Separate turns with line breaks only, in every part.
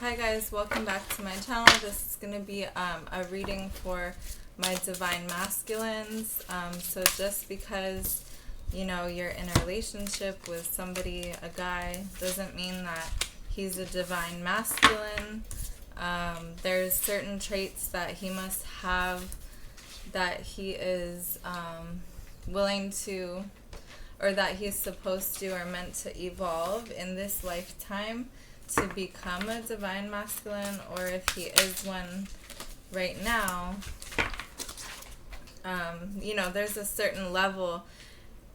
Hi guys, welcome back to my channel. This is going to be a reading for my divine masculines. So just because, you know, you're in a relationship with somebody, a guy, doesn't mean that he's a divine masculine. There's certain traits that he must have that he is willing to, or that he's supposed to or meant to evolve in this lifetime to become a divine masculine, or if he is one right now, you know, there's a certain level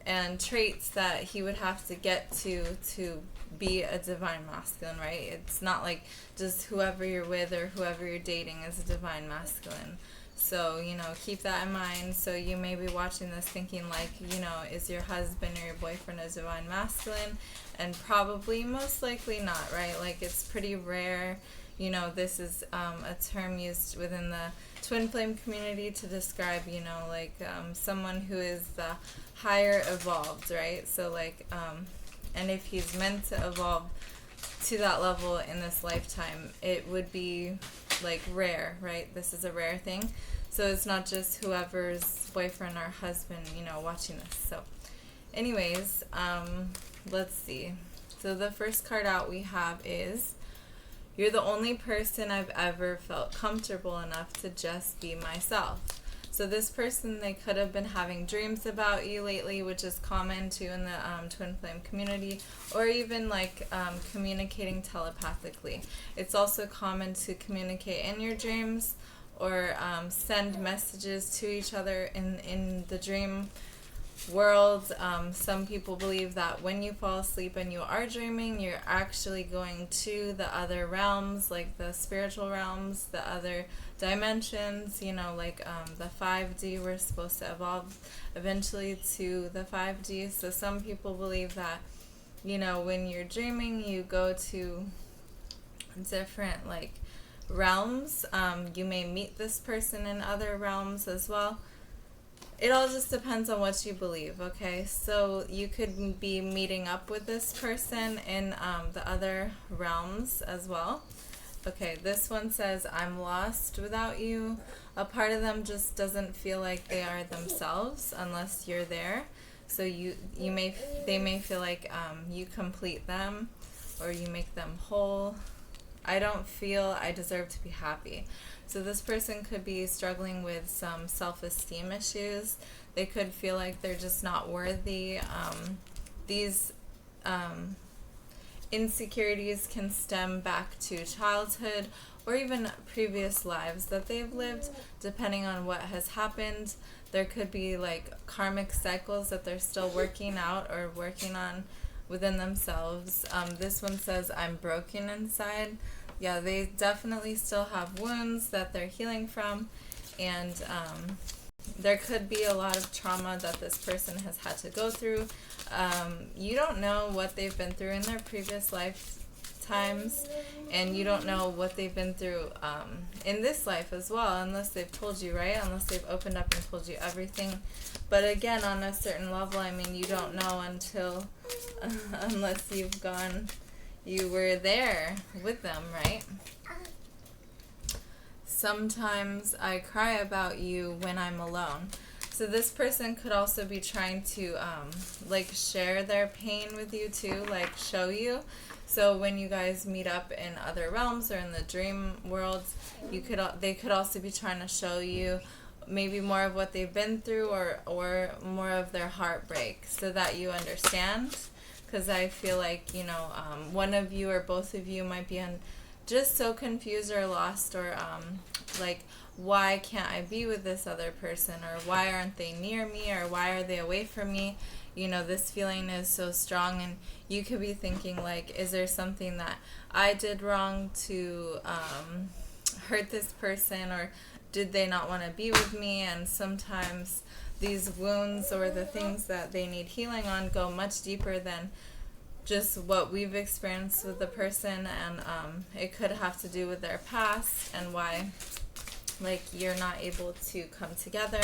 and traits that he would have to get to be a divine masculine, right? It's not like just whoever you're with or whoever you're dating is a divine masculine. So, you know, keep that in mind. So you may be watching this thinking like, you know, is your husband or your boyfriend a divine masculine? And probably, most likely not, right? Like, it's pretty rare. You know, this is a term used within the twin flame community to describe, you know, like someone who is the higher evolved, right? So, like, and if he's meant to evolve to that level in this lifetime, it would be like rare, right? This is a rare thing. So it's not just whoever's boyfriend or husband, you know, watching this. So anyways, let's see. So the first card out we have is, you're the only person I've ever felt comfortable enough to just be myself. So this person, they could have been having dreams about you lately, which is common too in the twin flame community, or even like communicating telepathically. It's also common to communicate in your dreams or send messages to each other in the dream world. Some people believe that when you fall asleep and you are dreaming, you're actually going to the other realms, like the spiritual realms, the other dimensions, you know, like the 5D. We're supposed to evolve eventually to the 5D. So some people believe that, you know, when you're dreaming, you go to different like realms. You may meet this person in other realms as well. It all just depends on what you believe, okay? So you could be meeting up with this person in the other realms as well. Okay, this one says, I'm lost without you. A part of them just doesn't feel like they are themselves unless you're there. So they may feel like you complete them or you make them whole. I don't feel I deserve to be happy. So this person could be struggling with some self-esteem issues. They could feel like they're just not worthy. These insecurities can stem back to childhood or even previous lives that they've lived, depending on what has happened. There could be like karmic cycles that they're still working out or working on within themselves. This one says, I'm broken inside. Yeah, they definitely still have wounds that they're healing from, and there could be a lot of trauma that this person has had to go through. You don't know what they've been through in their previous lifetimes, and you don't know what they've been through in this life as well, unless they've told you, right? Unless they've opened up and told you everything. But again, on a certain level, I mean, you don't know until, unless you were there with them, right? Sometimes I cry about you when I'm alone. So this person could also be trying to like share their pain with you too, like show you. So when you guys meet up in other realms or in the dream worlds, they could also be trying to show you maybe more of what they've been through, or more of their heartbreak, so that you understand. Because I feel like, you know, one of you or both of you might be just so confused or lost, or like, why can't I be with this other person, or why aren't they near me, or why are they away from me? You know, this feeling is so strong, and you could be thinking like, is there something that I did wrong to hurt this person, or did they not want to be with me? And sometimes these wounds or the things that they need healing on go much deeper than just what we've experienced with the person, and it could have to do with their past and why, like, you're not able to come together.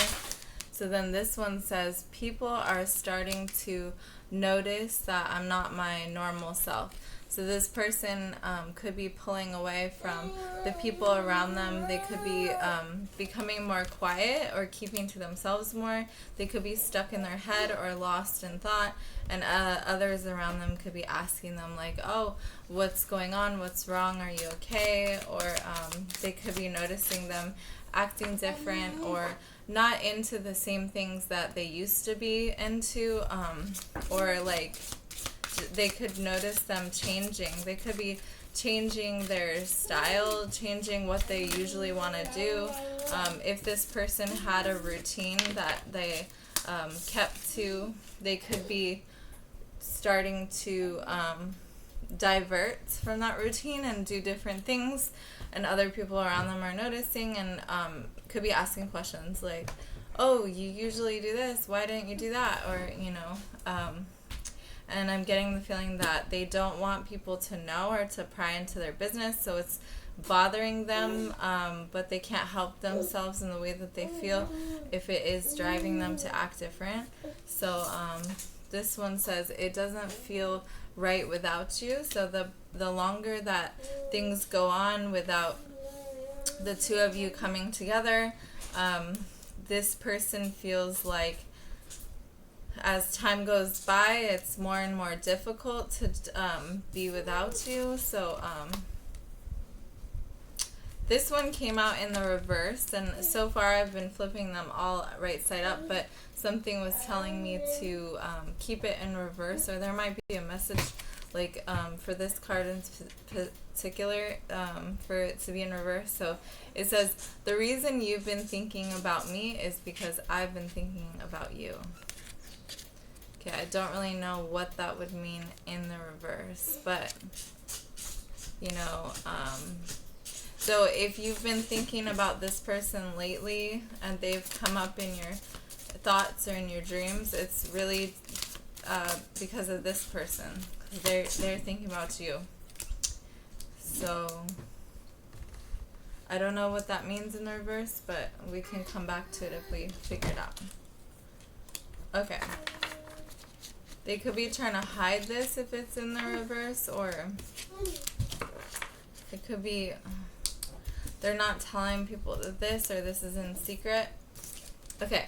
So then this one says, people are starting to notice that I'm not my normal self. So this person could be pulling away from the people around them. They could be becoming more quiet or keeping to themselves more. They could be stuck in their head or lost in thought. And others around them could be asking them like, oh, what's going on? What's wrong? Are you okay? Or they could be noticing them acting different or not into the same things that they used to be into, or like they could notice them changing. They could be changing their style, changing what they usually want to do. If this person had a routine that they kept to, they could be starting to divert from that routine and do different things, and other people around them are noticing and could be asking questions like, oh, you usually do this, why didn't you do that? Or, you know, and I'm getting the feeling that they don't want people to know or to pry into their business, so it's bothering them, but they can't help themselves in the way that they feel if it is driving them to act different. So this one says it doesn't feel right without you. So the longer that things go on without the two of you coming together, this person feels like as time goes by, it's more and more difficult to be without you. So this one came out in the reverse, and so far I've been flipping them all right side up, but something was telling me to keep it in reverse, or there might be a message like for this card in particular, for it to be in reverse. So it says, the reason you've been thinking about me is because I've been thinking about you. Okay, I don't really know what that would mean in the reverse, but, you know, so if you've been thinking about this person lately and they've come up in your thoughts or in your dreams, it's really because of this person. They're thinking about you. So I don't know what that means in the reverse, but we can come back to it if we figure it out. Okay. They could be trying to hide this if it's in the reverse, or it could be they're not telling people that this or this is in secret. Okay.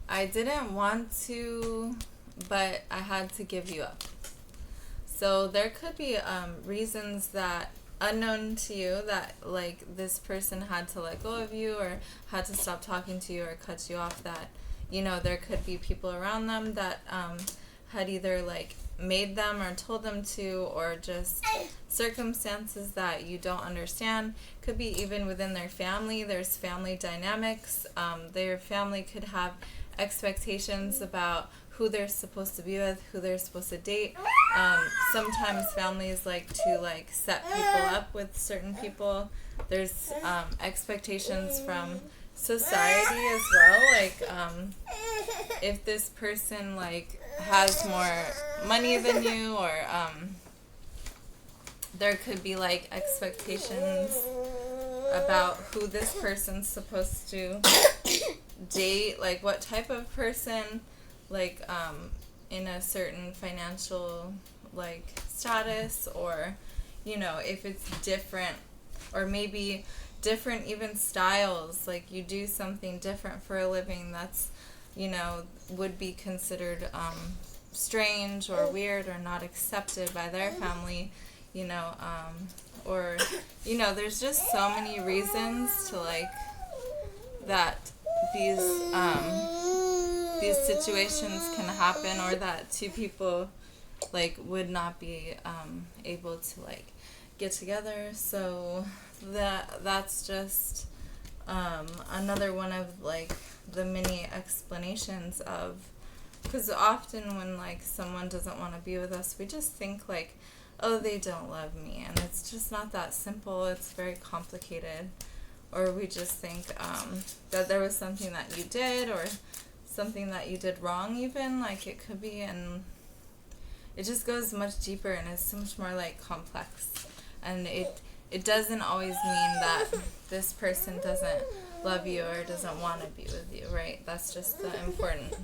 I didn't want to, but I had to give you up. So there could be reasons that unknown to you that like this person had to let go of you or had to stop talking to you or cut you off, that, you know, there could be people around them that had either like made them or told them to, or just circumstances that you don't understand. Could be even within their family. There's family dynamics. Their family could have expectations about who they're supposed to be with, who they're supposed to date. Sometimes families like to like set people up with certain people. There's expectations from society as well. Like if this person like has more money than you, or there could be like expectations about who this person's supposed to date, like what type of person, like in a certain financial like status, or, you know, if it's different, or maybe different even styles, like you do something different for a living that's, you know, would be considered strange or weird or not accepted by their family, you know, or, you know, there's just so many reasons to like that these situations can happen, or that two people like would not be able to like get together. So that's just another one of like the mini explanations of, because often when like someone doesn't want to be with us, we just think like, oh, they don't love me, and it's just not that simple. It's very complicated. Or we just think that there was something that you did, or something that you did wrong even, like it could be, and it just goes much deeper and it's so much more like complex. And it doesn't always mean that this person doesn't love you or doesn't want to be with you, right? That's just the important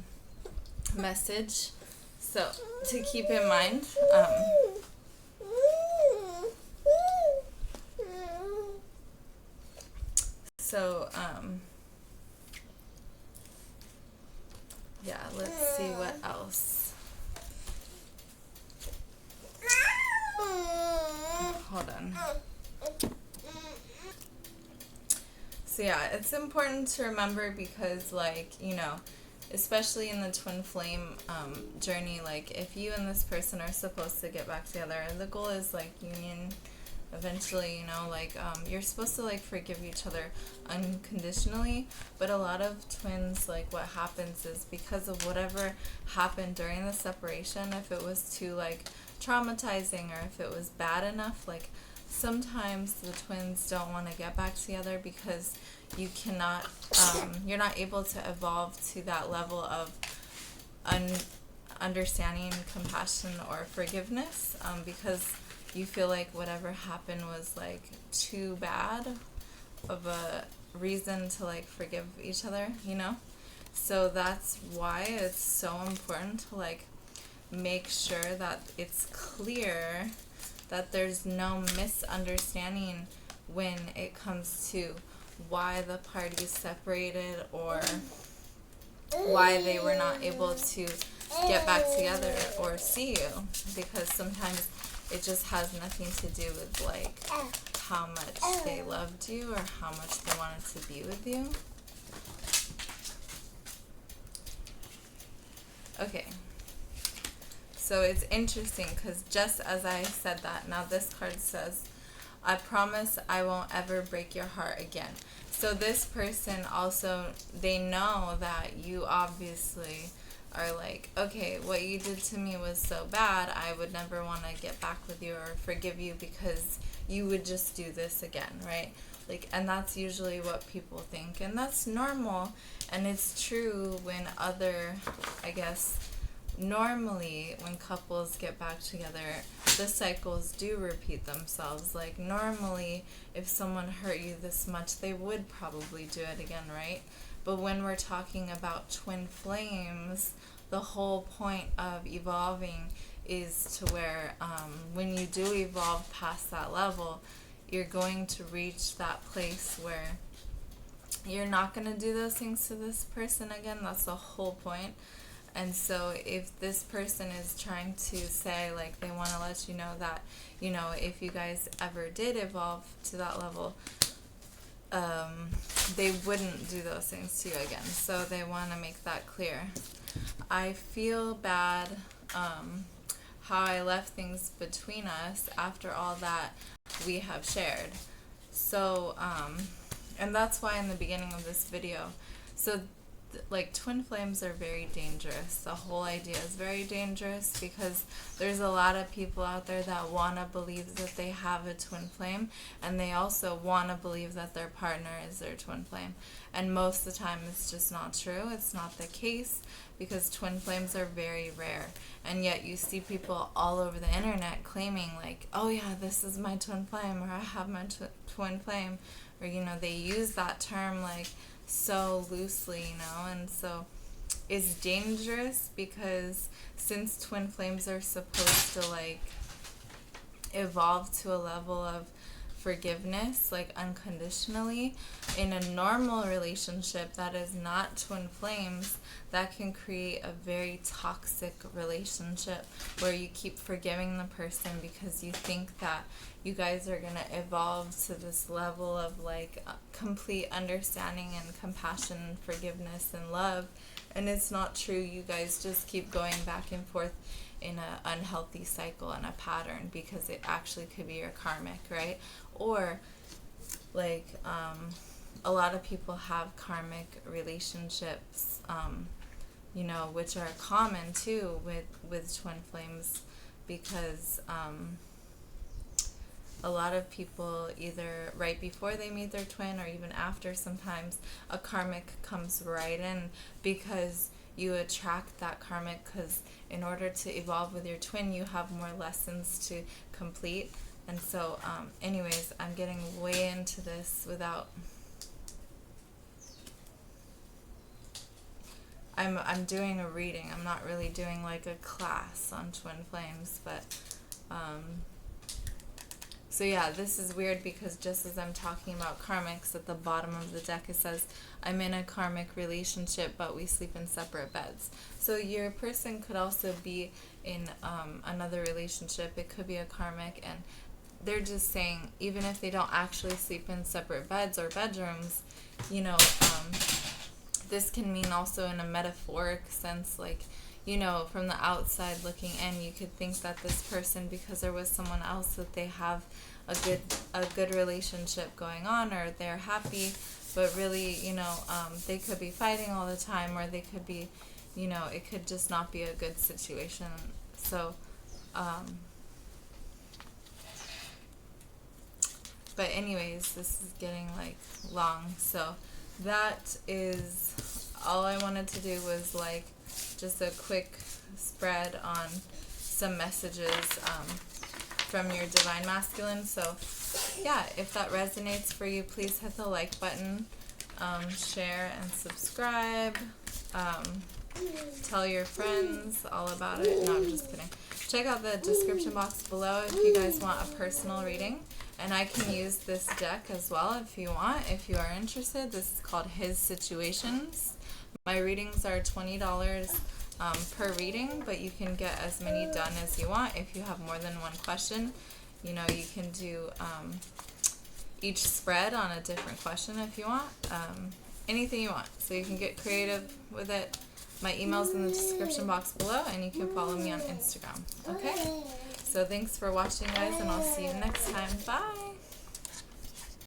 message. So to keep in mind, So, yeah, let's see what else. Hold on. So yeah, it's important to remember because, like, you know, especially in the twin flame journey, like, if you and this person are supposed to get back together, and the goal is, like, union eventually, you know, like, you're supposed to, like, forgive each other unconditionally, but a lot of twins, like, what happens is because of whatever happened during the separation, if it was too, like, traumatizing or if it was bad enough, like, sometimes the twins don't want to get back together because you cannot, you're not able to evolve to that level of understanding, compassion, or forgiveness, because you feel like whatever happened was, like, too bad of a reason to, like, forgive each other, you know? So that's why it's so important to, like, make sure that it's clear that there's no misunderstanding when it comes to why the parties separated or why they were not able to get back together or see you, because sometimes it just has nothing to do with, like, how much they loved you or how much they wanted to be with you. Okay. So it's interesting because just as I said that, now this card says, I promise I won't ever break your heart again. So this person also, they know that you obviously are like, okay, what you did to me was so bad, I would never want to get back with you or forgive you because you would just do this again, right? Like, and that's usually what people think, and that's normal, and it's true when other, I guess, normally when couples get back together, the cycles do repeat themselves. Like, normally if someone hurt you this much, they would probably do it again, right? But when we're talking about twin flames, the whole point of evolving is to where when you do evolve past that level, you're going to reach that place where you're not going to do those things to this person again. That's the whole point. And so if this person is trying to say, like, they want to let you know that, you know, if you guys ever did evolve to that level, they wouldn't do those things to you again. So they want to make that clear. I feel bad how I left things between us after all that we have shared. So, and that's why in the beginning of this video, so like, twin flames are very dangerous. The whole idea is very dangerous because there's a lot of people out there that want to believe that they have a twin flame, and they also want to believe that their partner is their twin flame. And most of the time it's just not true. It's not the case because twin flames are very rare. And yet you see people all over the internet claiming, like, oh yeah, this is my twin flame, or I have my twin flame, or, you know, they use that term, like, so loosely, you know. And so it's dangerous because since twin flames are supposed to, like, evolve to a level of forgiveness, like, unconditionally, in a normal relationship that is not twin flames, that can create a very toxic relationship where you keep forgiving the person because you think that you guys are going to evolve to this level of, like, complete understanding and compassion and forgiveness and love, and it's not true. You guys just keep going back and forth in an unhealthy cycle and a pattern because it actually could be your karmic, right? Or, like, a lot of people have karmic relationships, you know, which are common too with twin flames because a lot of people, either right before they meet their twin or even after, sometimes a karmic comes right in because you attract that karmic, because in order to evolve with your twin, you have more lessons to complete. And so, anyways, I'm getting way into this without... I'm doing a reading. I'm not really doing, like, a class on twin flames, but... So yeah, this is weird because just as I'm talking about karmics, at the bottom of the deck it says, I'm in a karmic relationship, but we sleep in separate beds. So your person could also be in another relationship. It could be a karmic, and they're just saying, even if they don't actually sleep in separate beds or bedrooms, you know, this can mean also in a metaphoric sense, like, you know, from the outside looking in, you could think that this person, because there was someone else, that they have a good relationship going on, or they're happy, but really, you know, they could be fighting all the time, or they could be, you know, it could just not be a good situation. So, but anyways, this is getting like long, so that is all I wanted to do, was like just a quick spread on some messages from your divine masculine. So yeah, if that resonates for you, please hit the like button, share and subscribe, tell your friends all about it. No, I'm just kidding. Check out the description box below if you guys want a personal reading. And I can use this deck as well if you want, if you are interested. This is called His Situations. My readings are $20 per reading, but you can get as many done as you want. If you have more than one question, you know, you can do each spread on a different question if you want. Anything you want. So you can get creative with it. My email's in the description box below, and you can follow me on Instagram. Okay? So thanks for watching, guys, and I'll see you next time. Bye!